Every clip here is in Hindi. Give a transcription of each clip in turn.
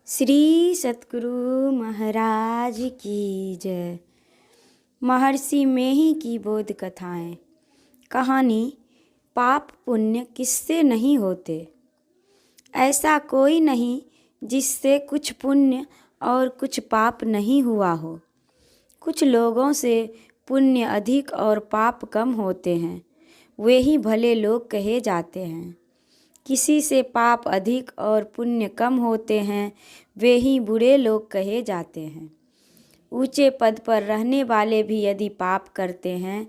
श्री सतगुरु महाराज की जय। महर्षि मेही की बोध कथाएं। कहानी पाप पुण्य किससे नहीं होते। ऐसा कोई नहीं जिससे कुछ पुण्य और कुछ पाप नहीं हुआ हो। कुछ लोगों से पुण्य अधिक और पाप कम होते हैं, वे ही भले लोग कहे जाते हैं। किसी से पाप अधिक और पुण्य कम होते हैं, वे ही बुरे लोग कहे जाते हैं। ऊंचे पद पर रहने वाले भी यदि पाप करते हैं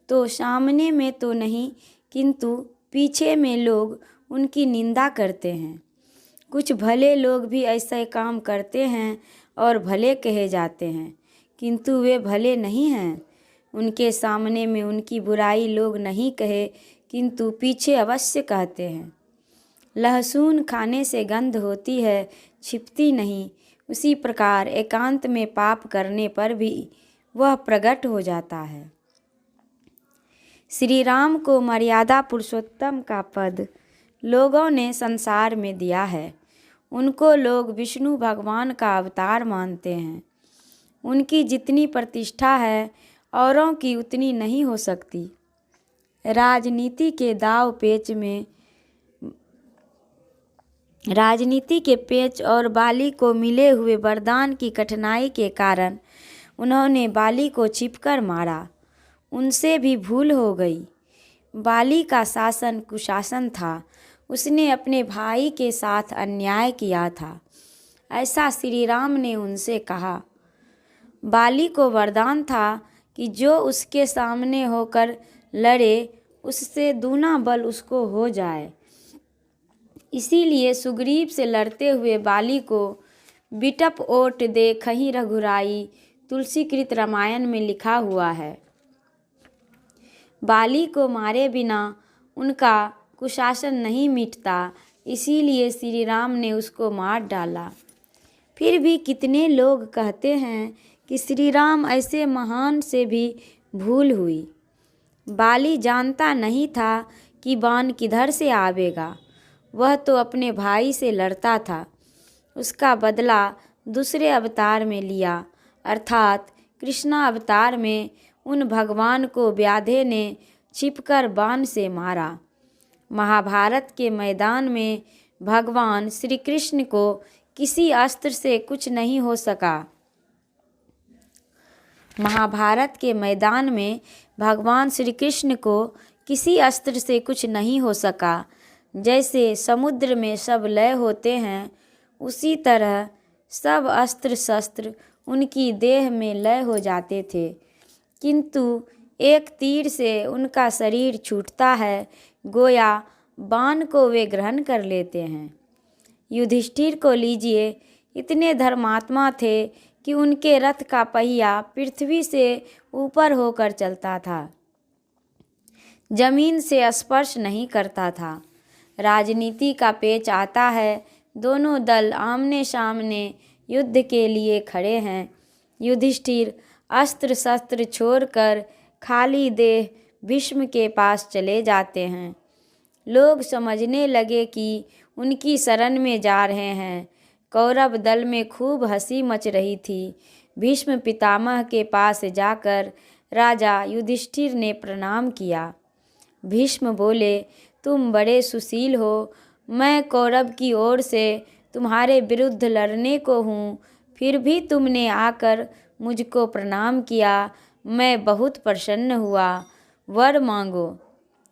तो सामने में तो नहीं, किंतु पीछे में लोग उनकी निंदा करते हैं। कुछ भले लोग भी ऐसे काम करते हैं और भले कहे जाते हैं, किंतु वे भले नहीं हैं। उनके सामने में उनकी बुराई लोग नहीं कहे, किंतु पीछे अवश्य कहते हैं। लहसुन खाने से गंध होती है, छिपती नहीं। उसी प्रकार एकांत में पाप करने पर भी वह प्रकट हो जाता है। श्री राम को मर्यादा पुरुषोत्तम का पद लोगों ने संसार में दिया है। उनको लोग विष्णु भगवान का अवतार मानते हैं। उनकी जितनी प्रतिष्ठा है औरों की उतनी नहीं हो सकती। राजनीति के पेच और बाली को मिले हुए वरदान की कठिनाई के कारण उन्होंने बाली को छिपकर मारा। उनसे भी भूल हो गई। बाली का शासन कुशासन था। उसने अपने भाई के साथ अन्याय किया था। ऐसा श्री राम ने उनसे कहा। बाली को वरदान था कि जो उसके सामने होकर लड़े, उससे दूना बल उसको हो जाए। इसीलिए सुग्रीव से लड़ते हुए बाली को बिटप ओट दे खही रघुराई तुलसीकृत रामायण में लिखा हुआ है। बाली को मारे बिना उनका कुशासन नहीं मिटता, इसीलिए श्री राम ने उसको मार डाला। फिर भी कितने लोग कहते हैं कि श्री राम ऐसे महान से भी भूल हुई। बाली जानता नहीं था कि बाण किधर से आवेगा। वह तो अपने भाई से लड़ता था। उसका बदला दूसरे अवतार में लिया, अर्थात कृष्णा अवतार में उन भगवान को व्याधे ने छिपकर बाण से मारा। महाभारत के मैदान में भगवान श्री कृष्ण को किसी अस्त्र से कुछ नहीं हो सका। महाभारत के मैदान में भगवान श्री कृष्ण को किसी अस्त्र से कुछ नहीं हो सका। जैसे समुद्र में सब लय होते हैं, उसी तरह सब अस्त्र शस्त्र उनकी देह में लय हो जाते थे, किंतु एक तीर से उनका शरीर छूटता है, गोया बाण को वे ग्रहण कर लेते हैं। युधिष्ठिर को लीजिए, इतने धर्मात्मा थे कि उनके रथ का पहिया पृथ्वी से ऊपर होकर चलता था, जमीन से स्पर्श नहीं करता था। राजनीति का पेच आता है, दोनों दल आमने सामने युद्ध के लिए खड़े हैं। युधिष्ठिर अस्त्र शस्त्र छोड़कर खाली देह भीष्म के पास चले जाते हैं। लोग समझने लगे कि उनकी शरण में जा रहे हैं। कौरव दल में खूब हंसी मच रही थी। भीष्म पितामह के पास जाकर राजा युधिष्ठिर ने प्रणाम किया। भीष्म बोले, तुम बड़े सुशील हो। मैं कौरव की ओर से तुम्हारे विरुद्ध लड़ने को हूँ, फिर भी तुमने आकर मुझको प्रणाम किया। मैं बहुत प्रसन्न हुआ। वर मांगो,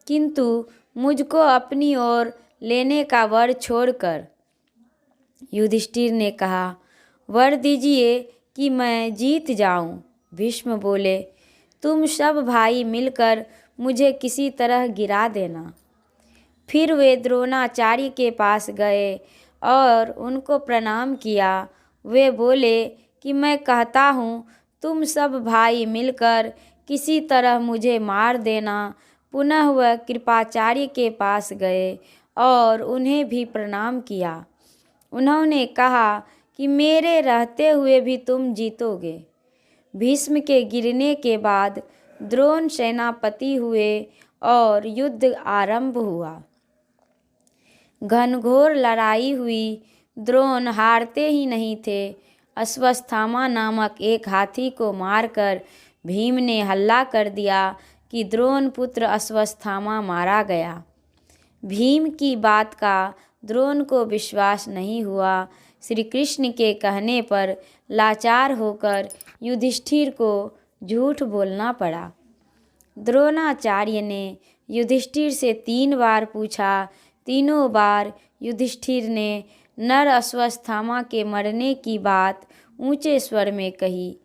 किंतु मुझको अपनी ओर लेने का वर छोड़कर। युधिष्ठिर ने कहा, वर दीजिए कि मैं जीत जाऊं। भीष्म बोले, तुम सब भाई मिलकर मुझे किसी तरह गिरा देना। फिर वे द्रोणाचार्य के पास गए और उनको प्रणाम किया। वे बोले कि मैं कहता हूँ, तुम सब भाई मिलकर किसी तरह मुझे मार देना। पुनः वह कृपाचार्य के पास गए और उन्हें भी प्रणाम किया। उन्होंने कहा कि मेरे रहते हुए भी तुम जीतोगे। भीष्म के गिरने के बाद द्रोण सेनापति हुए और युद्ध आरंभ हुआ। घनघोर लड़ाई हुई। द्रोण हारते ही नहीं थे। अश्वत्थामा नामक एक हाथी को मारकर भीम ने हल्ला कर दिया कि द्रोण पुत्र अश्वत्थामा मारा गया। भीम की बात का द्रोण को विश्वास नहीं हुआ। श्री कृष्ण के कहने पर लाचार होकर युधिष्ठिर को झूठ बोलना पड़ा। द्रोणाचार्य ने युधिष्ठिर से 3 बार पूछा। तीनों बार युधिष्ठिर ने नर अश्वत्थामा के मरने की बात ऊंचे स्वर में कही।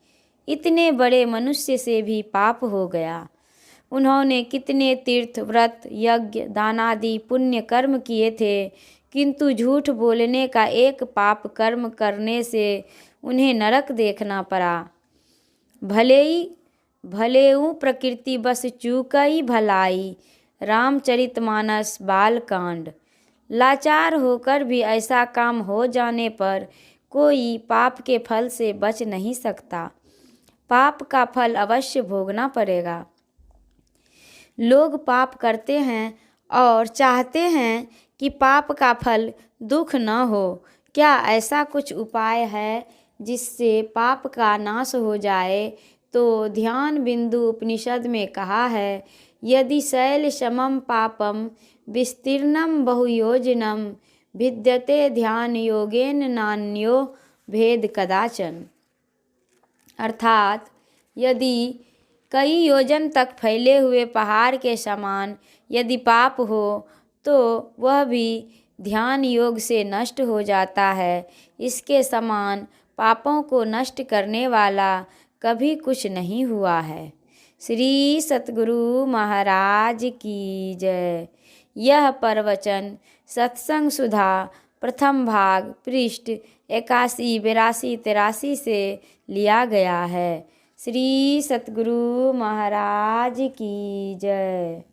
इतने बड़े मनुष्य से भी पाप हो गया। उन्होंने कितने तीर्थ व्रत यज्ञ दानादि पुण्य कर्म किए थे, किंतु झूठ बोलने का एक पाप कर्म करने से उन्हें नरक देखना पड़ा। भलेऊ प्रकृति बस चूकई भलाई। रामचरितमानस बालकांड। लाचार होकर भी ऐसा काम हो जाने पर कोई पाप के फल से बच नहीं सकता। पाप का फल अवश्य भोगना पड़ेगा। लोग पाप करते हैं और चाहते हैं कि पाप का फल दुख न हो। क्या ऐसा कुछ उपाय है जिससे पाप का नाश हो जाए? तो ध्यान बिंदु उपनिषद में कहा है, यदि शैल समम पापम विस्तीर्णम बहुयोजनम भिद्यते ध्यान योगेन नान्यो भेद कदाचन। अर्थात यदि कई योजन तक फैले हुए पहाड़ के समान यदि पाप हो तो वह भी ध्यान योग से नष्ट हो जाता है। इसके समान पापों को नष्ट करने वाला कभी कुछ नहीं हुआ है। श्री सतगुरु महाराज की जय। यह प्रवचन सत्संग सुधा प्रथम भाग पृष्ठ 81, 82, 83 से लिया गया है। श्री सतगुरु महाराज की जय।